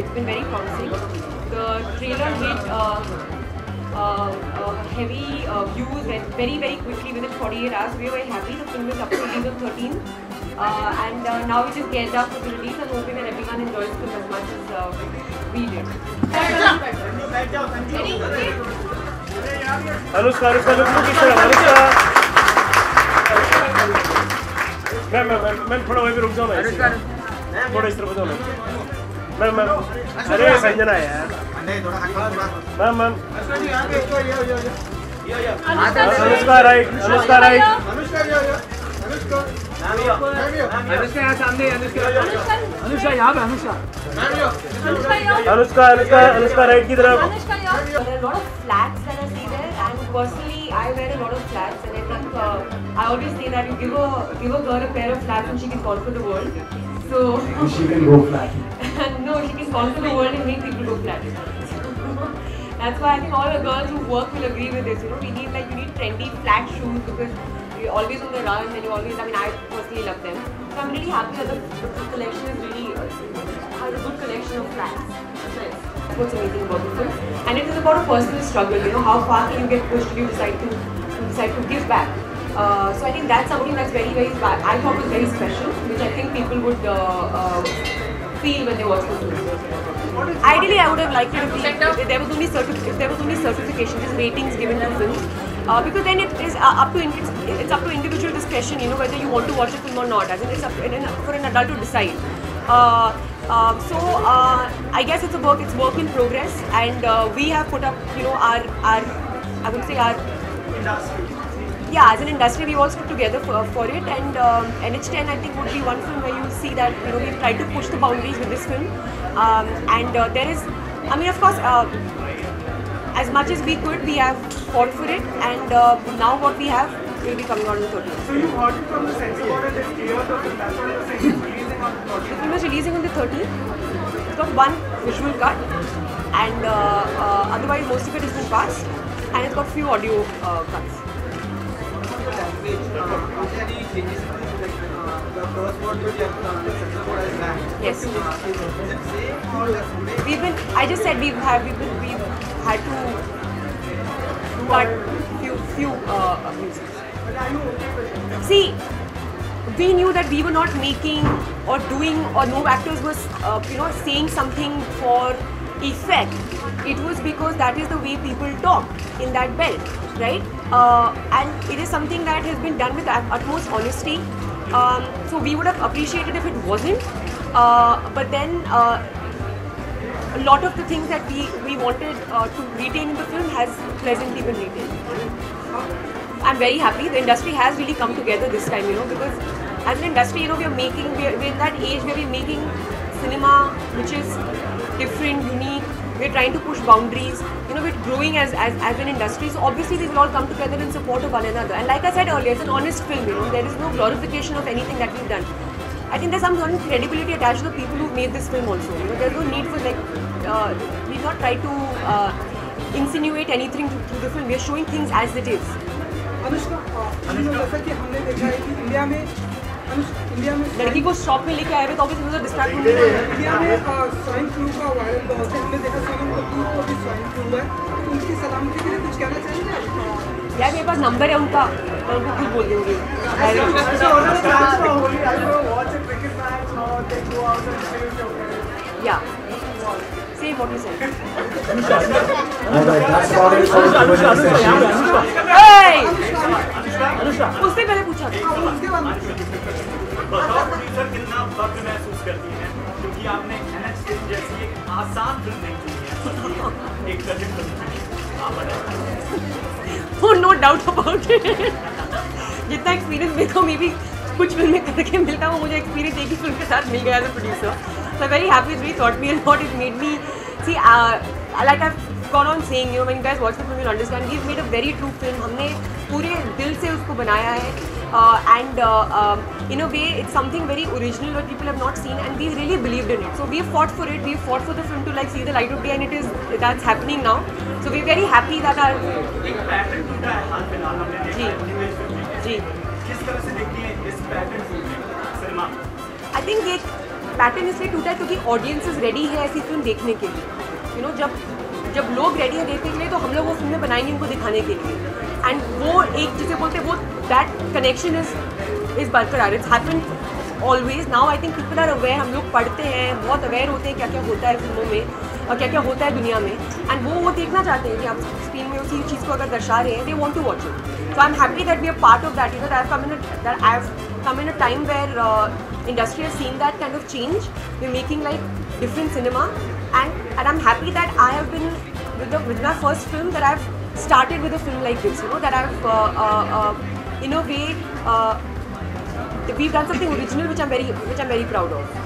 it's been very promising. The trailer hit heavy views very quickly within 48 hours. We are very happy. The film is up to release on 13th. And now we just geared up for the release and hoping that everyone enjoys the film as much as we did. Anushka, look किस तरह Anushka. मैं थोड़ा वहीं पे रुक जाऊँ ना. थोड़ा इस तरफ जाओ ना. मैं अरे संजना यार. मैम. Anushka right. अनुष्का यहाँ सामने. अनुष्का यहाँ पे. अनुष्का राइट की तरफ. There are a lot of flats that I see there, and personally, I wear a lot of flats, and I think I always say that you give a girl a pair of flats and she can conquer the world. So she can go flat. no, she can conquer the world and make people go flat. That's why I think all the girls who work will agree with this. You know, we need trendy flat shoes because you're always on the run and you always. I mean, I personally love them. So I'm really happy that the collection is really has a good collection of flats. That's nice. That's what's amazing about the film. And it is about a personal struggle. You know, how far can you get pushed if you decide to give back. So I think that's something that's very I thought was very special, which I think people would feel when they watch the film. Ideally, I would have liked it if there was only certification, just ratings given to films, because then it is up to individual discretion. You know, whether you want to watch a film or not. As in, it's up for an adult to decide. I guess it's work in progress, and we have put up, you know, our I would say our industry. Yeah, as an industry, we all stood together for it, and NH10 I think would be one film where you see that, you know, we've tried to push the boundaries with this film, and there is, I mean, of course, as much as we could, we have fought for it, and now what we have will be coming out on the 30th. So you heard it from the censor board and they cleared the film. That's what you're saying. It's releasing on the 30th. The film is releasing on the 30th. It's got one visual cut, and otherwise most of it has been passed, and it's got few audio cuts. Yes. I just said we've had to cut few music. See, we knew that we were not making or doing, or no actors was saying something for effect. It was because that is the way people talk in that belt, right? And it is something that has been done with utmost honesty. So we would have appreciated if it wasn't. But then a lot of the things that we wanted to retain in the film has pleasantly been retained. I'm very happy. The industry has really come together this time, you know, because as an industry, you know, we're in that age where we're making cinema which is different, unique. We're trying to push boundaries. You know, we're growing as an industry. So obviously these will all come together in support of one another. And like I said earlier, it's an honest film, you know. There is no glorification of anything that we've done. I think there's some certain credibility attached to the people who made this film also. You know, there's no need for we've not tried to insinuate anything through the film. We're showing things as it is. Anushka, जैसा कि हमने देखा है कि India में लड़की को shop में लेके आए हुए तो ऑब्वियसली मुझे डिस्ट्रैक्ट होंगे। इंडिया में स्वाइन फ्लू का वायरल बहुत है। हमने देखा सोनम कपूर को भी स्वाइन फ्लू है, तो उनकी सलामती के लिए कुछ कहना चाहेंगे? यार मेरे पास नंबर है उनका, मैं उनको कुछ बोल दूँगी। या same what you said. उससे पहले पूछा बताओ प्रोड्यूसर कितना फख्र महसूस करती हैं क्योंकि आपने NH10 जैसी एक आसान फिल्म नहीं की है, एक गजब film. Oh, no doubt about it. जितना एक्सपीरियंस मेरे को मे भी कुछ फिल्में करके मिलता है वो मुझे एक्सपीरियंस एक ही फिल्म के साथ मिल गया as a producer. So I'm very happy. It really taught me a lot. It made me see, like I've gone on saying, you know, when you guys watch the film, you'll understand. We've made a very true film. हमने पूरे दिल से उसको बनाया है, and in a way, it's something very original that people have not seen, and we really believed in it. So we fought for it. We fought for the film to like see the light of day, and that's happening now. So we're very happy that our एक pattern टूटा है हाल फिलहाल हमने देखा है new age film में. जी किस तरह से देखती हैं इस पैटर्न फिल्म में सिनेमा? I think पैटर्न इसलिए टूटा है क्योंकि ऑडियंसेस रेडी है ऐसी फिल्म देखने के लिए। यू नो, जब लोग रेडी है देखने के लिए तो हम लोग वो फिल्में बनाएंगे उनको दिखाने के लिए। एंड वो एक जिसे बोलते हैं वो दैट कनेक्शन इज बरकरार। It's happened always. Now I think people are aware, हम लोग पढ़ते हैं, बहुत अवेयर होते हैं क्या क्या होता है फिल्मों में और क्या क्या होता है दुनिया में, एंड वो देखना चाहते हैं कि आप स्क्रीन में उसी चीज़ को अगर दर्शा रहे हैं, they want to watch it. So I am happy that we are part of that. You know, I have come in a time where industry has seen that kind of change. We're making like different cinema, and I'm happy that I have been with my first film, that I've started with a film like this. You know, that I've in a way we've done something original, which I'm very proud of.